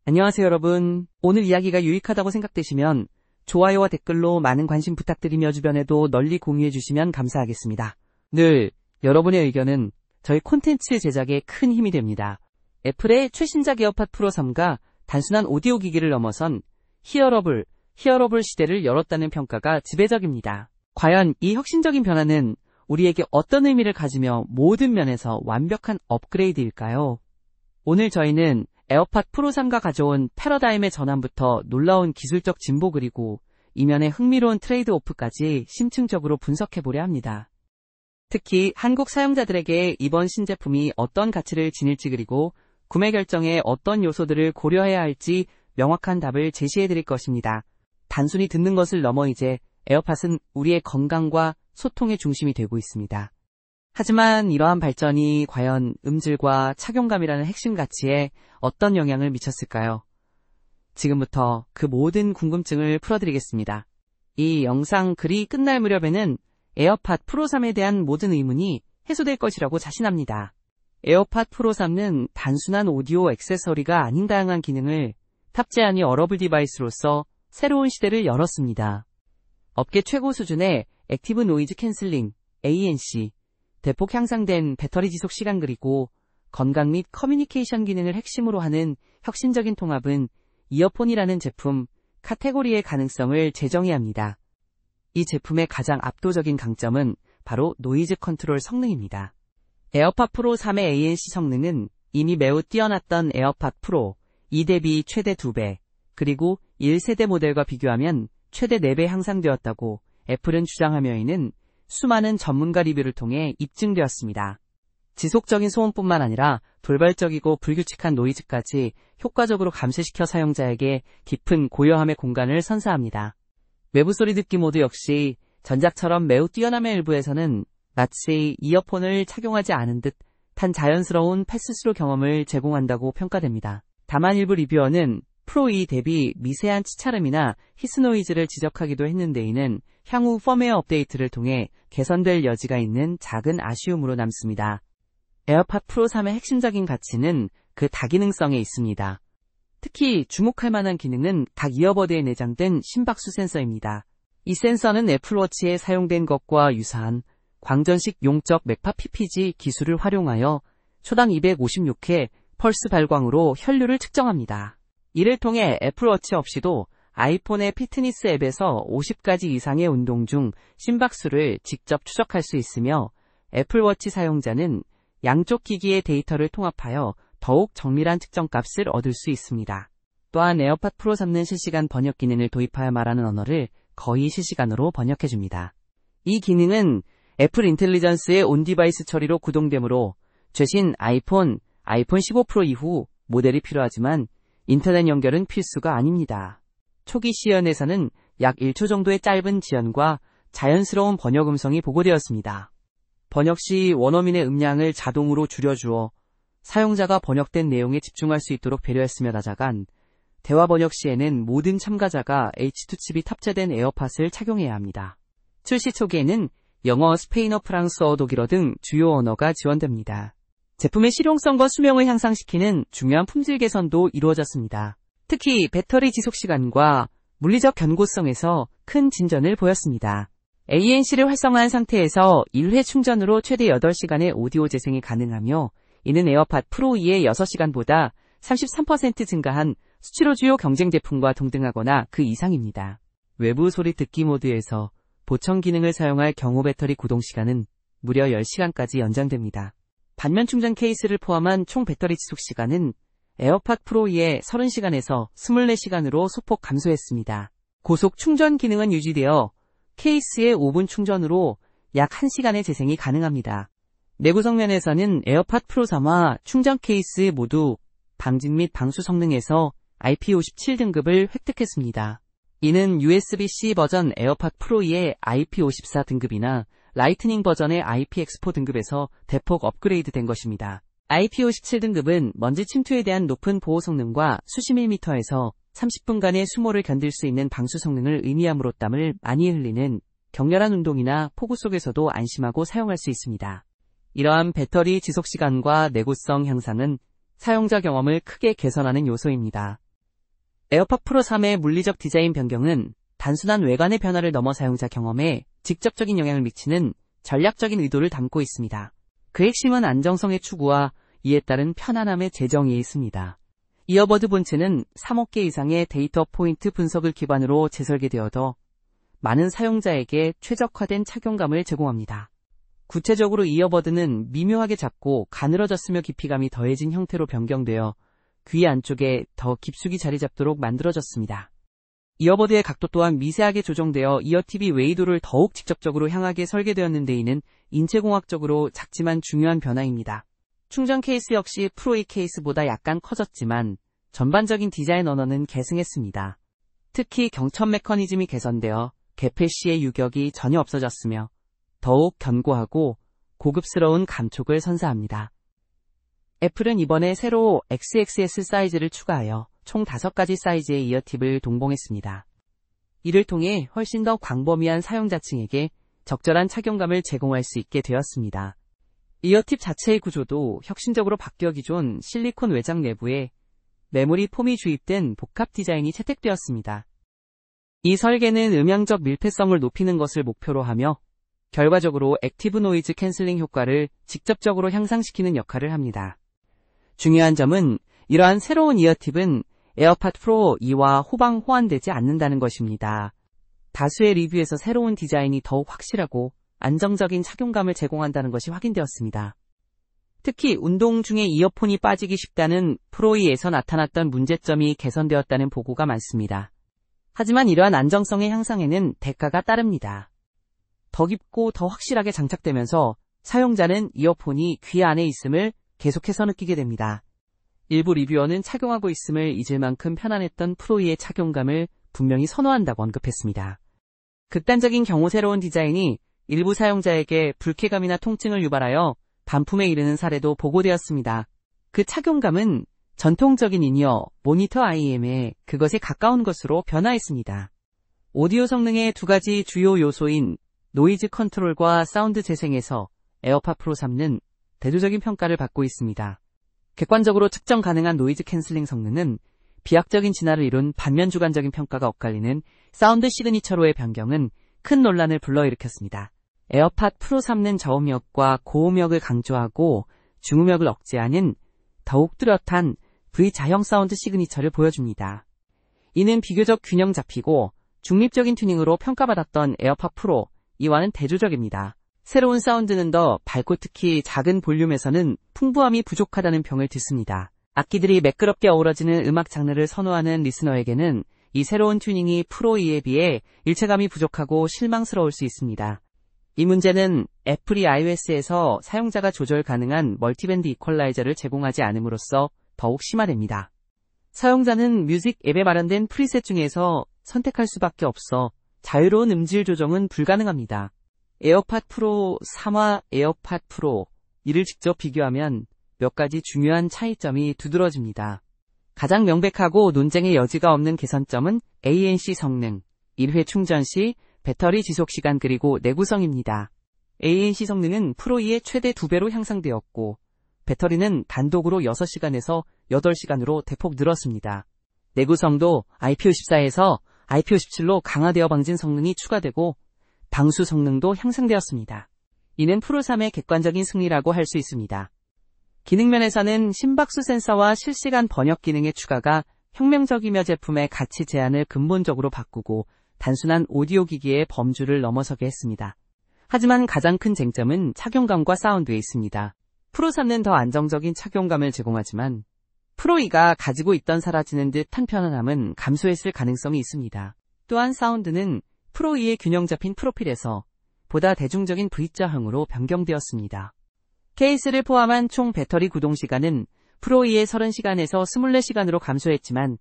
안녕하세요 여러분. 오늘 이야기가 유익하다고 생각되시면 좋아요와 댓글로 많은 관심 부탁드리며 주변에도 널리 공유해 주시면 감사하겠습니다. 늘 여러분의 의견은 저희 콘텐츠 제작에 큰 힘이 됩니다. 애플의 최신작 에어팟 프로 3가 단순한 오디오 기기를 넘어선 히어러블 시대를 열었다는 평가가 지배적입니다. 과연 이 혁신적인 변화는 우리에게 어떤 의미를 가지며 모든 면에서 완벽한 업그레이드일까요? 오늘 저희는 에어팟 프로 3가 가져온 패러다임의 전환부터 놀라운 기술적 진보 그리고 이면의 흥미로운 트레이드 오프까지 심층적으로 분석해보려 합니다. 특히 한국 사용자들에게 이번 신제품이 어떤 가치를 지닐지 그리고 구매 결정에 어떤 요소들을 고려해야 할지 명확한 답을 제시해드릴 것입니다. 단순히 듣는 것을 넘어 이제 에어팟은 우리의 건강과 소통의 중심이 되고 있습니다. 하지만 이러한 발전이 과연 음질과 착용감이라는 핵심 가치에 어떤 영향을 미쳤을까요? 지금부터 그 모든 궁금증을 풀어드리겠습니다. 이 영상 글이 끝날 무렵에는 에어팟 프로 3에 대한 모든 의문이 해소될 것이라고 자신합니다. 에어팟 프로 3는 단순한 오디오 액세서리가 아닌 다양한 기능을 탑재한 웨어러블 디바이스로서 새로운 시대를 열었습니다. 업계 최고 수준의 액티브 노이즈 캔슬링, ANC, 대폭 향상된 배터리 지속 시간 그리고 건강 및 커뮤니케이션 기능을 핵심으로 하는 혁신적인 통합은 이어폰이라는 제품 카테고리의 가능성을 재정의합니다. 이 제품의 가장 압도적인 강점은 바로 노이즈 컨트롤 성능입니다. 에어팟 프로 3의 ANC 성능은 이미 매우 뛰어났던 에어팟 프로 2 대비 최대 2배, 그리고 1세대 모델과 비교하면 최대 4배 향상되었다고 애플은 주장하며 이는 수많은 전문가 리뷰를 통해 입증되었습니다. 지속적인 소음뿐만 아니라 돌발적이고 불규칙한 노이즈까지 효과적으로 감쇄시켜 사용자에게 깊은 고요함의 공간을 선사합니다. 외부 소리 듣기 모드 역시 전작처럼 매우 뛰어남의 일부에서는 마치 이어폰을 착용하지 않은 듯한 자연스러운 패스스루 경험을 제공한다고 평가됩니다. 다만 일부 리뷰어는 프로 2 대비 미세한 치차름이나 히스 노이즈를 지적하기도 했는데 이는 향후 펌웨어 업데이트를 통해 개선될 여지가 있는 작은 아쉬움으로 남습니다. 에어팟 프로 3의 핵심적인 가치는 그 다기능성에 있습니다. 특히 주목할 만한 기능은 각 이어버드에 내장된 심박수 센서입니다. 이 센서는 애플워치에 사용된 것과 유사한 광전식 용적 맥파 PPG 기술을 활용하여 초당 256회 펄스 발광으로 혈류를 측정합니다. 이를 통해 애플워치 없이도 아이폰의 피트니스 앱에서 50가지 이상의 운동 중 심박수를 직접 추적할 수 있으며 애플워치 사용자는 양쪽 기기의 데이터를 통합하여 더욱 정밀한 측정값을 얻을 수 있습니다. 또한 에어팟 프로 3는 실시간 번역 기능을 도입하여 말하는 언어를 거의 실시간으로 번역해줍니다. 이 기능은 애플 인텔리전스의 온디바이스 처리로 구동되므로 최신 아이폰 15 프로 이후 모델이 필요하지만 인터넷 연결은 필수가 아닙니다. 초기 시연에서는 약 1초 정도의 짧은 지연과 자연스러운 번역 음성이 보고되었습니다. 번역 시 원어민의 음량을 자동으로 줄여주어 사용자가 번역된 내용에 집중할 수 있도록 배려했으며 다자간 대화 번역 시에는 모든 참가자가 H2 칩이 탑재된 에어팟을 착용해야 합니다. 출시 초기에는 영어, 스페인어, 프랑스어, 독일어 등 주요 언어가 지원됩니다. 제품의 실용성과 수명을 향상시키는 중요한 품질 개선도 이루어졌습니다. 특히 배터리 지속시간과 물리적 견고성에서 큰 진전을 보였습니다. ANC를 활성화한 상태에서 1회 충전으로 최대 8시간의 오디오 재생이 가능하며 이는 에어팟 프로 2의 6시간보다 33% 증가한 수치로 주요 경쟁 제품과 동등하거나 그 이상입니다. 외부 소리 듣기 모드에서 보청 기능을 사용할 경우 배터리 구동 시간은 무려 10시간까지 연장됩니다. 반면 충전 케이스를 포함한 총 배터리 지속 시간은 에어팟 프로 2의 30시간에서 24시간으로 소폭 감소했습니다. 고속 충전 기능은 유지되어 케이스의 5분 충전으로 약 1시간의 재생이 가능합니다. 내구 성면에서는 에어팟 프로 3와 충전 케이스 모두 방진 및 방수 성능에서 IP57 등급을 획득했습니다. 이는 USB-C 버전 에어팟 프로 2의 IP54 등급이나 라이트닝 버전의 IPX4 등급에서 대폭 업그레이드 된 것입니다. IP57 등급은 먼지 침투에 대한 높은 보호 성능과 수십 밀리미터에서 30분간의 수모를 견딜 수 있는 방수 성능을 의미함으로 땀을 많이 흘리는 격렬한 운동이나 폭우 속에서도 안심하고 사용할 수 있습니다. 이러한 배터리 지속시간과 내구성 향상은 사용자 경험을 크게 개선하는 요소입니다. 에어팟 프로 3의 물리적 디자인 변경은 단순한 외관의 변화를 넘어 사용자 경험에 직접적인 영향을 미치는 전략적인 의도를 담고 있습니다. 그 핵심은 안정성의 추구와 이에 따른 편안함의 재정의에 있습니다. 이어버드 본체는 3억 개 이상의 데이터 포인트 분석을 기반으로 재설계되어서 많은 사용자에게 최적화된 착용감을 제공합니다. 구체적으로 이어버드는 미묘하게 작고 가늘어졌으며 깊이감이 더해진 형태로 변경되어 귀 안쪽에 더 깊숙이 자리 잡도록 만들어졌습니다. 이어버드의 각도 또한 미세하게 조정되어 이어팁이 웨이도를 더욱 직접적으로 향하게 설계되었는데 이는 인체공학적으로 작지만 중요한 변화입니다. 충전 케이스 역시 프로2 케이스보다 약간 커졌지만 전반적인 디자인 언어는 계승했습니다. 특히 경첩 메커니즘이 개선되어 개폐시의 유격이 전혀 없어졌으며 더욱 견고하고 고급스러운 감촉을 선사합니다. 애플은 이번에 새로 XXS 사이즈를 추가하여 총 5가지 사이즈의 이어팁을 동봉했습니다. 이를 통해 훨씬 더 광범위한 사용자층에게 적절한 착용감을 제공할 수 있게 되었습니다. 이어팁 자체의 구조도 혁신적으로 바뀌어 기존 실리콘 외장 내부에 메모리 폼이 주입된 복합 디자인이 채택되었습니다. 이 설계는 음향적 밀폐성을 높이는 것을 목표로 하며 결과적으로 액티브 노이즈 캔슬링 효과를 직접적으로 향상시키는 역할을 합니다. 중요한 점은 이러한 새로운 이어팁은 에어팟 프로 2와 호방 호환되지 않는다는 것입니다. 다수의 리뷰에서 새로운 디자인이 더욱 확실하고 안정적인 착용감을 제공한다는 것이 확인되었습니다. 특히 운동 중에 이어폰이 빠지기 쉽다는 프로2에서 나타났던 문제점이 개선되었다는 보고가 많습니다. 하지만 이러한 안정성의 향상에는 대가가 따릅니다. 더 깊고 더 확실하게 장착되면서 사용자는 이어폰이 귀 안에 있음을 계속해서 느끼게 됩니다. 일부 리뷰어는 착용하고 있음을 잊을 만큼 편안했던 프로2의 착용감을 분명히 선호한다고 언급했습니다. 극단적인 경우 새로운 디자인이 일부 사용자에게 불쾌감이나 통증을 유발하여 반품에 이르는 사례도 보고되었습니다. 그 착용감은 전통적인 인이어, 모니터 IM에 그것에 가까운 것으로 변화했습니다. 오디오 성능의 2가지 주요 요소인 노이즈 컨트롤과 사운드 재생에서 에어팟 프로 3는 대조적인 평가를 받고 있습니다. 객관적으로 측정 가능한 노이즈 캔슬링 성능은 비약적인 진화를 이룬 반면 주관적인 평가가 엇갈리는 사운드 시그니처로의 변경은 큰 논란을 불러일으켰습니다. 에어팟 프로 3는 저음역과 고음역을 강조하고 중음역을 억제하는 더욱 뚜렷한 V자형 사운드 시그니처를 보여줍니다. 이는 비교적 균형 잡히고 중립적인 튜닝으로 평가받았던 에어팟 프로 2와는 대조적입니다. 새로운 사운드는 더 밝고 특히 작은 볼륨에서는 풍부함이 부족하다는 평을 듣습니다. 악기들이 매끄럽게 어우러지는 음악 장르를 선호하는 리스너에게는 이 새로운 튜닝이 프로 2에 비해 일체감이 부족하고 실망스러울 수 있습니다. 이 문제는 애플이 iOS에서 사용자가 조절 가능한 멀티밴드 이퀄라이저를 제공하지 않음으로써 더욱 심화됩니다. 사용자는 뮤직 앱에 마련된 프리셋 중에서 선택할 수밖에 없어 자유로운 음질 조정은 불가능합니다. 에어팟 프로 3와 에어팟 프로 2를 직접 비교하면 몇 가지 중요한 차이점이 두드러집니다. 가장 명백하고 논쟁의 여지가 없는 개선점은 ANC 성능, 1회 충전 시 배터리 지속시간 그리고 내구성입니다. ANC 성능은 프로2의 최대 2배로 향상되었고 배터리는 단독으로 6시간에서 8시간으로 대폭 늘었습니다. 내구성도 IP54에서 IP57로 강화되어 방진 성능이 추가되고 방수 성능도 향상되었습니다. 이는 프로 3의 객관적인 승리라고 할 수 있습니다. 기능 면에서는 심박수 센서와 실시간 번역 기능의 추가가 혁명적이며 제품의 가치 제한을 근본적으로 바꾸고 단순한 오디오 기기의 범주를 넘어서게 했습니다. 하지만 가장 큰 쟁점은 착용감과 사운드에 있습니다. 프로 3는 더 안정적인 착용감을 제공하지만 프로 2가 가지고 있던 사라지는 듯한 편안함은 감소했을 가능성이 있습니다. 또한 사운드는 프로 2의 균형 잡힌 프로필에서 보다 대중적인 V자형으로 변경되었습니다. 케이스를 포함한 총 배터리 구동 시간은 프로 2의 30시간에서 24시간으로 감소했지만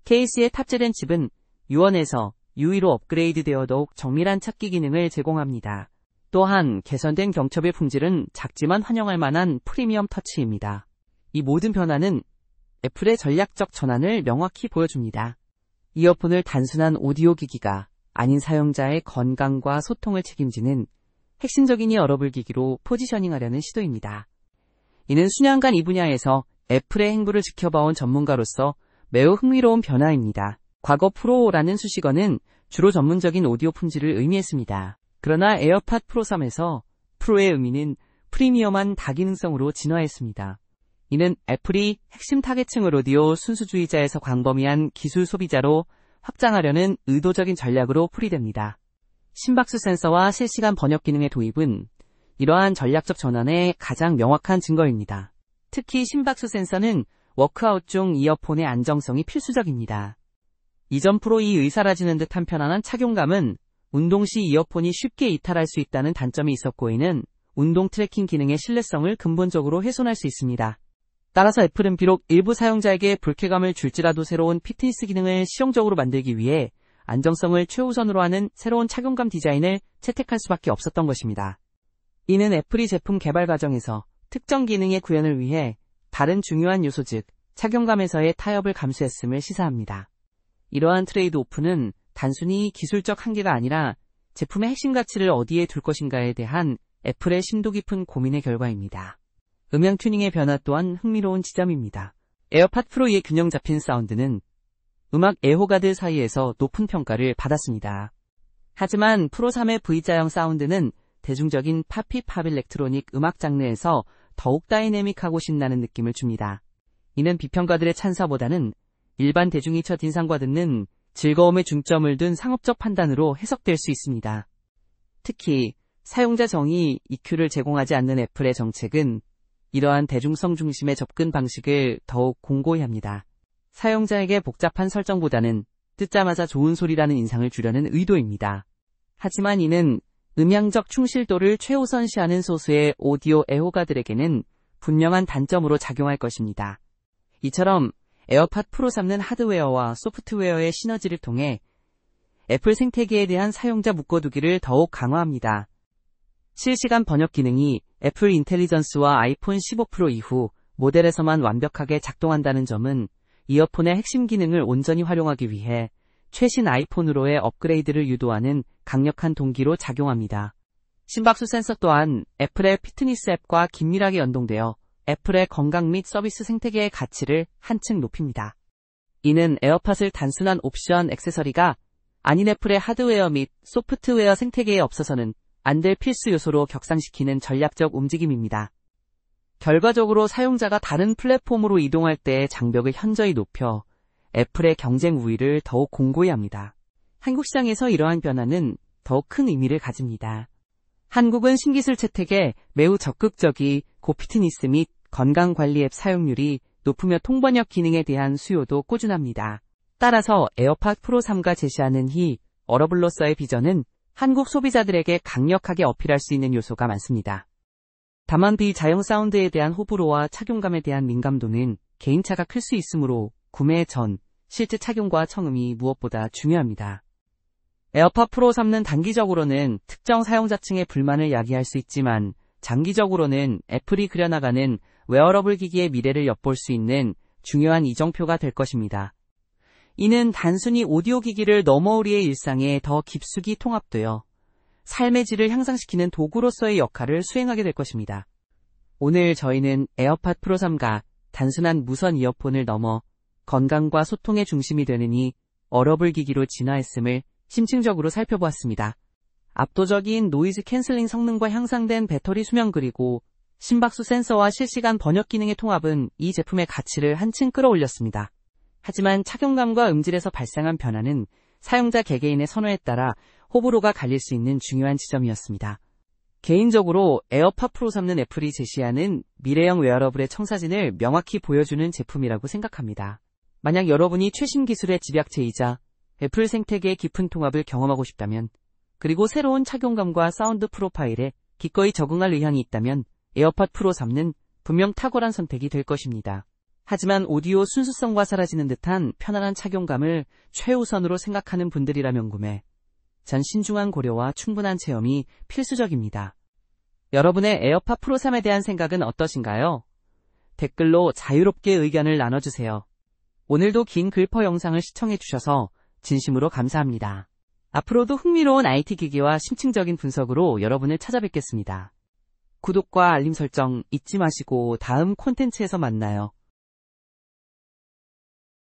케이스에 탑재된 칩은 U1에서 U2로 업그레이드되어 더욱 정밀한 찾기 기능을 제공합니다. 또한 개선된 경첩의 품질은 작지만 환영할 만한 프리미엄 터치입니다. 이 모든 변화는 애플의 전략적 전환을 명확히 보여줍니다. 이어폰을 단순한 오디오 기기가 아닌 사용자의 건강과 소통을 책임지는 핵심적인 이어러블 기기로 포지셔닝하려는 시도입니다. 이는 수년간 이 분야에서 애플의 행보를 지켜봐온 전문가로서 매우 흥미로운 변화입니다. 과거 프로라는 수식어는 주로 전문적인 오디오 품질을 의미했습니다. 그러나 에어팟 프로 3에서 프로의 의미는 프리미엄한 다기능성으로 진화했습니다. 이는 애플이 핵심 타겟층을 오디오 순수주의자에서 광범위한 기술 소비자로 확장하려는 의도적인 전략으로 풀이됩니다. 심박수 센서와 실시간 번역 기능의 도입은 이러한 전략적 전환의 가장 명확한 증거입니다. 특히 심박수 센서는 워크아웃 중 이어폰의 안정성이 필수적입니다. 이전 프로 2의 사라지는 듯한 편안한 착용감은 운동 시 이어폰이 쉽게 이탈할 수 있다는 단점이 있었고 이는 운동 트래킹 기능의 신뢰성을 근본적으로 훼손할 수 있습니다. 따라서 애플은 비록 일부 사용자에게 불쾌감을 줄지라도 새로운 피트니스 기능을 실용적으로 만들기 위해 안정성을 최우선으로 하는 새로운 착용감 디자인을 채택할 수밖에 없었던 것입니다. 이는 애플이 제품 개발 과정에서 특정 기능의 구현을 위해 다른 중요한 요소 즉 착용감에서의 타협을 감수했음을 시사합니다. 이러한 트레이드 오프는 단순히 기술적 한계가 아니라 제품의 핵심 가치를 어디에 둘 것인가에 대한 애플의 심도 깊은 고민의 결과입니다. 음향 튜닝의 변화 또한 흥미로운 지점입니다. 에어팟 프로의 균형 잡힌 사운드는 음악 애호가들 사이에서 높은 평가를 받았습니다. 하지만 프로 3의 V자형 사운드는 대중적인 팝 일렉트로닉 음악 장르에서 더욱 다이내믹하고 신나는 느낌을 줍니다. 이는 비평가들의 찬사보다는 일반 대중이 첫인상과 듣는 즐거움에 중점을 둔 상업적 판단으로 해석될 수 있습니다. 특히 사용자 정의 EQ를 제공하지 않는 애플의 정책은 이러한 대중성 중심의 접근 방식을 더욱 공고히 합니다. 사용자에게 복잡한 설정보다는 듣자마자 좋은 소리라는 인상을 주려는 의도입니다. 하지만 이는 음향적 충실도를 최우선시하는 소수의 오디오 애호가들에게는 분명한 단점으로 작용할 것입니다. 이처럼 에어팟 프로 3는 하드웨어와 소프트웨어의 시너지를 통해 애플 생태계에 대한 사용자 묶어두기를 더욱 강화합니다. 실시간 번역 기능이 애플 인텔리전스와 아이폰 15 프로 이후 모델에서만 완벽하게 작동한다는 점은 이어폰의 핵심 기능을 온전히 활용하기 위해 최신 아이폰으로의 업그레이드를 유도하는 강력한 동기로 작용합니다. 심박수 센서 또한 애플의 피트니스 앱과 긴밀하게 연동되어 애플의 건강 및 서비스 생태계의 가치를 한층 높입니다. 이는 에어팟을 단순한 옵션 액세서리가 아닌 애플의 하드웨어 및 소프트웨어 생태계에 없어서는 안 될 필수 요소로 격상시키는 전략적 움직임입니다. 결과적으로 사용자가 다른 플랫폼으로 이동할 때의 장벽을 현저히 높여 애플의 경쟁 우위를 더욱 공고히 합니다. 한국 시장에서 이러한 변화는 더욱 큰 의미를 가집니다. 한국은 신기술 채택에 매우 적극적이 고피트니스 및 건강관리 앱 사용률이 높으며 통번역 기능에 대한 수요도 꾸준합니다. 따라서 에어팟 프로 3가 제시하는 이 어러블로서의 비전은 한국 소비자들에게 강력하게 어필할 수 있는 요소가 많습니다. 다만 비자형 사운드에 대한 호불호와 착용감에 대한 민감도는 개인차가 클 수 있으므로 구매 전 실제 착용과 청음이 무엇보다 중요합니다. 에어팟 프로 3는 단기적으로는 특정 사용자층의 불만을 야기할 수 있지만 장기적으로는 애플이 그려나가는 웨어러블 기기의 미래를 엿볼 수 있는 중요한 이정표가 될 것입니다. 이는 단순히 오디오 기기를 넘어 우리의 일상에 더 깊숙이 통합되어 삶의 질을 향상시키는 도구로서의 역할을 수행하게 될 것입니다. 오늘 저희는 에어팟 프로 3가 단순한 무선 이어폰을 넘어 건강과 소통의 중심이 되는 이 어러블 기기로 진화했음을 심층적으로 살펴보았습니다. 압도적인 노이즈 캔슬링 성능과 향상된 배터리 수명 그리고 심박수 센서와 실시간 번역 기능의 통합은 이 제품의 가치를 한층 끌어올렸습니다. 하지만 착용감과 음질에서 발생한 변화는 사용자 개개인의 선호에 따라 호불호가 갈릴 수 있는 중요한 지점이었습니다. 개인적으로 에어팟 프로 3는 애플이 제시하는 미래형 웨어러블의 청사진을 명확히 보여주는 제품이라고 생각합니다. 만약 여러분이 최신 기술의 집약체이자 애플 생태계의 깊은 통합을 경험하고 싶다면 그리고 새로운 착용감과 사운드 프로파일에 기꺼이 적응할 의향이 있다면 에어팟 프로 3는 분명 탁월한 선택이 될 것입니다. 하지만 오디오 순수성과 사라지는 듯한 편안한 착용감을 최우선으로 생각하는 분들이라면 구매 전 신중한 고려와 충분한 체험이 필수적입니다. 여러분의 에어팟 프로 3에 대한 생각은 어떠신가요? 댓글로 자유롭게 의견을 나눠주세요. 오늘도 긴 글퍼 영상을 시청해주셔서 진심으로 감사합니다. 앞으로도 흥미로운 IT 기기와 심층적인 분석으로 여러분을 찾아뵙겠습니다. 구독과 알림 설정 잊지 마시고 다음 콘텐츠에서 만나요.